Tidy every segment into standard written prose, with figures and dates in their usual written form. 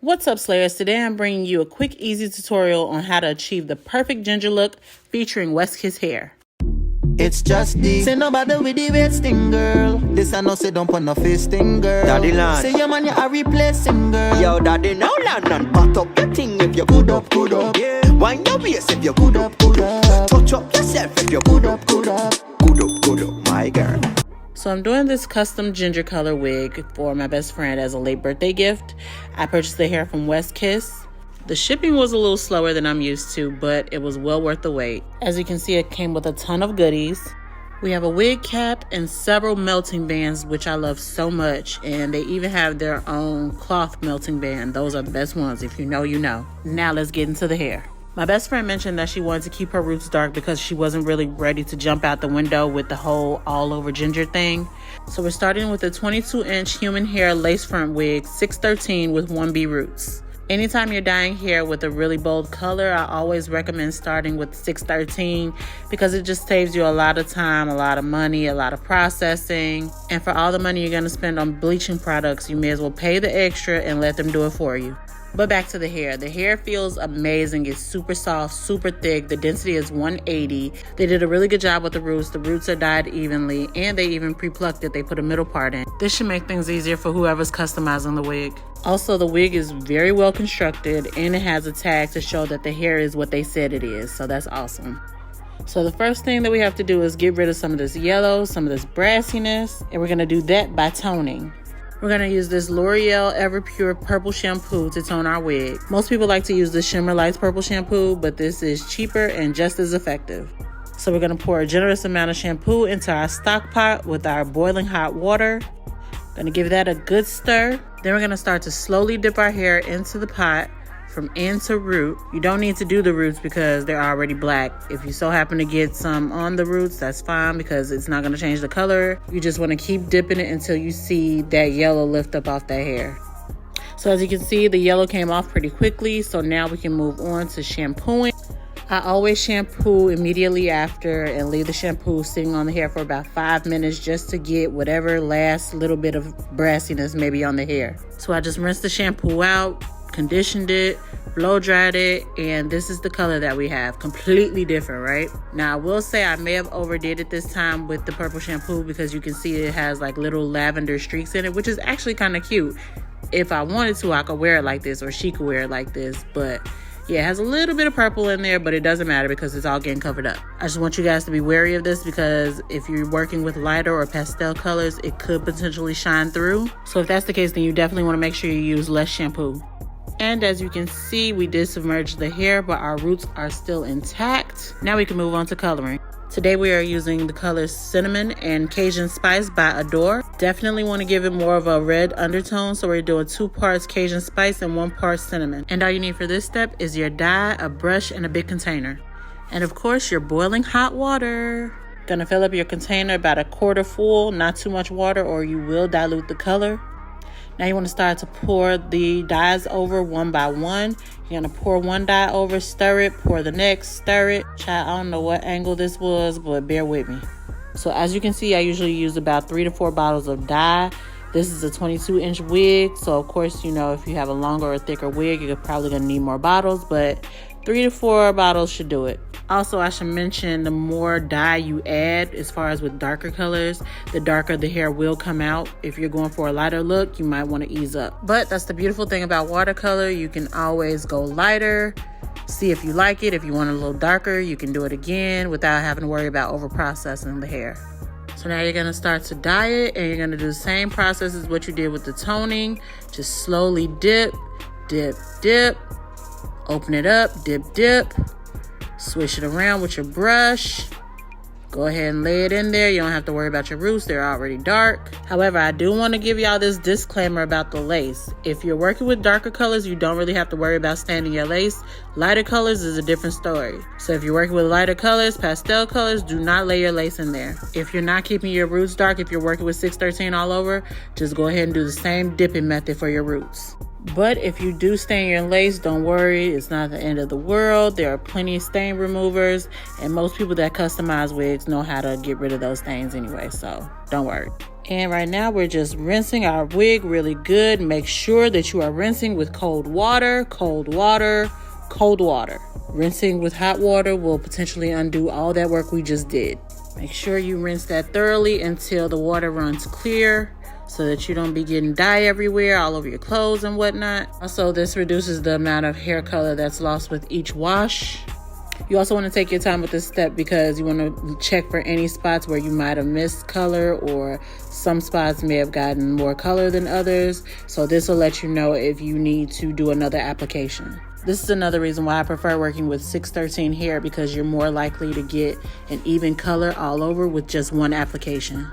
What's up, Slayers? Today I'm bringing you a quick, easy tutorial on how to achieve the perfect ginger look featuring West Kiss hair. It's just the say nobody with the wasting, girl. This I know say don't put no fisting, girl. Daddy land. Say your man you are replacing, girl. Yo, daddy, now land and back up your thing if you good up, good up. Yeah. Wind your waist if you good up, good up. Touch up yourself if you good up, good up. Good up, good up, my girl. So I'm doing this custom ginger color wig for my best friend as a late birthday gift. I purchased the hair from West Kiss. The shipping was a little slower than I'm used to, but it was well worth the wait. As you can see, it came with a ton of goodies. We have a wig cap and several melting bands, which I love so much. And they even have their own cloth melting band. Those are the best ones. If you know, you know. Now let's get into the hair. My best friend mentioned that she wanted to keep her roots dark because she wasn't really ready to jump out the window with the whole all over ginger thing. So we're starting with a 22-inch human hair lace front wig, 613 with 1B roots. Anytime you're dyeing hair with a really bold color, I always recommend starting with 613 because it just saves you a lot of time, a lot of money, a lot of processing. And for all the money you're going to spend on bleaching products, you may as well pay the extra and let them do it for you. But back to the hair. The hair feels amazing. It's super soft, super thick. The density is 180. They did a really good job with the roots. The roots are dyed evenly, and they even pre-plucked it. They put a middle part in. This should make things easier for whoever's customizing the wig. Also, the wig is very well constructed, and it has a tag to show that the hair is what they said it is. So that's awesome. So the first thing that we have to do is get rid of some of this yellow, some of this brassiness, and we're going to do that by toning. We're going to use this L'Oreal Everpure purple shampoo to tone our wig. Most people like to use the Shimmer Lights purple shampoo, but this is cheaper and just as effective. So we're going to pour a generous amount of shampoo into our stock pot with our boiling hot water. Going to give that a good stir. Then we're going to start to slowly dip our hair into the pot from end to root. You don't need to do the roots because they're already black. If you so happen to get some on the roots, that's fine because it's not going to change the color. You just want to keep dipping it until you see that yellow lift up off that hair. So as you can see, the yellow came off pretty quickly. So now we can move on to shampooing. I always shampoo immediately after and leave the shampoo sitting on the hair for about 5 minutes just to get whatever last little bit of brassiness maybe on the hair. So I just rinsed the shampoo out, conditioned it, blow dried it, and this is the color that we have. Completely different, right? Now I will say I may have overdid it this time with the purple shampoo because you can see it has like little lavender streaks in it, which is actually kind of cute. If I wanted to, I could wear it like this, or she could wear it like this, but yeah, it has a little bit of purple in there, but it doesn't matter because it's all getting covered up. I just want you guys to be wary of this because if you're working with lighter or pastel colors, it could potentially shine through. So if that's the case, then you definitely want to make sure you use less shampoo. And as you can see, we did submerge the hair, but our roots are still intact. Now we can move on to coloring. Today we are using the colors Cinnamon and Cajun Spice by Adore. Definitely want to give it more of a red undertone, so we're doing 2 parts Cajun Spice and 1 part Cinnamon. And all you need for this step is your dye, a brush, and a big container. And of course, your boiling hot water. Gonna fill up your container about 1/4 full, not too much water or you will dilute the color. Now you want to start to pour the dyes over one by one. You're going to pour one dye over, stir it, pour the next, stir it. Child, I don't know what angle this was, but bear with me. So as you can see, I usually use about 3 to 4 bottles of dye. This is a 22-inch wig. So of course, you know, if you have a longer or thicker wig, you're probably going to need more bottles, but 3 to 4 bottles should do it. Also, I should mention the more dye you add, as far as with darker colors, the darker the hair will come out. If you're going for a lighter look, you might want to ease up. But that's the beautiful thing about watercolor. You can always go lighter, see if you like it. If you want it a little darker, you can do it again without having to worry about over-processing the hair. So now you're going to start to dye it, and you're going to do the same process as what you did with the toning. Just slowly dip, dip, dip. Open it up, dip, dip. Swish it around with your brush. Go ahead and lay it in there. You don't have to worry about your roots. They're already dark. However, I do want to give y'all this disclaimer about the lace. If you're working with darker colors, you don't really have to worry about staining your lace. Lighter colors is a different story. So if you're working with lighter colors, pastel colors, do not lay your lace in there. If you're not keeping your roots dark, if you're working with 613 all over, just go ahead and do the same dipping method for your roots. But if you do stain your lace, don't worry, it's not the end of the world. There are plenty of stain removers, and most people that customize wigs know how to get rid of those stains anyway, so don't worry. And right now we're just rinsing our wig really good. Make sure that you are rinsing with cold water, cold water, cold water. Rinsing with hot water will potentially undo all that work we just did. Make sure you rinse that thoroughly until the water runs clear so that you don't be getting dye everywhere, all over your clothes and whatnot. Also, this reduces the amount of hair color that's lost with each wash. You also want to take your time with this step because you want to check for any spots where you might have missed color, or some spots may have gotten more color than others. So this will let you know if you need to do another application. This is another reason why I prefer working with 613 hair, because you're more likely to get an even color all over with just one application.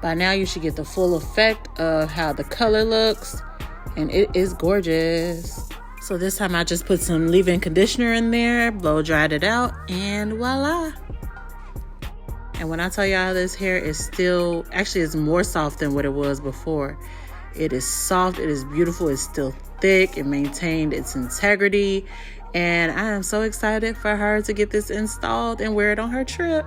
By now you should get the full effect of how the color looks, and it is gorgeous. So this time I just put some leave-in conditioner in there, blow dried it out, and voila. And when I tell y'all this hair is still, actually it's more soft than what it was before. It is soft, it is beautiful, it's still thick, it maintained its integrity, and I am so excited for her to get this installed and wear it on her trip.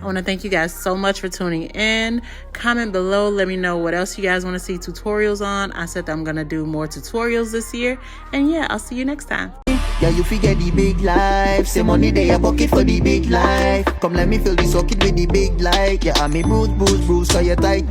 I want to thank you guys so much for tuning in. Comment below, let me know what else you guys want to see tutorials on. I said that I'm going to do more tutorials this year, and yeah, I'll see you next time. Yeah, you forget the big life. Say money they a bucket for the big life. Come let me fill the socket with the big light. Yeah, I me bruise, cause you tight.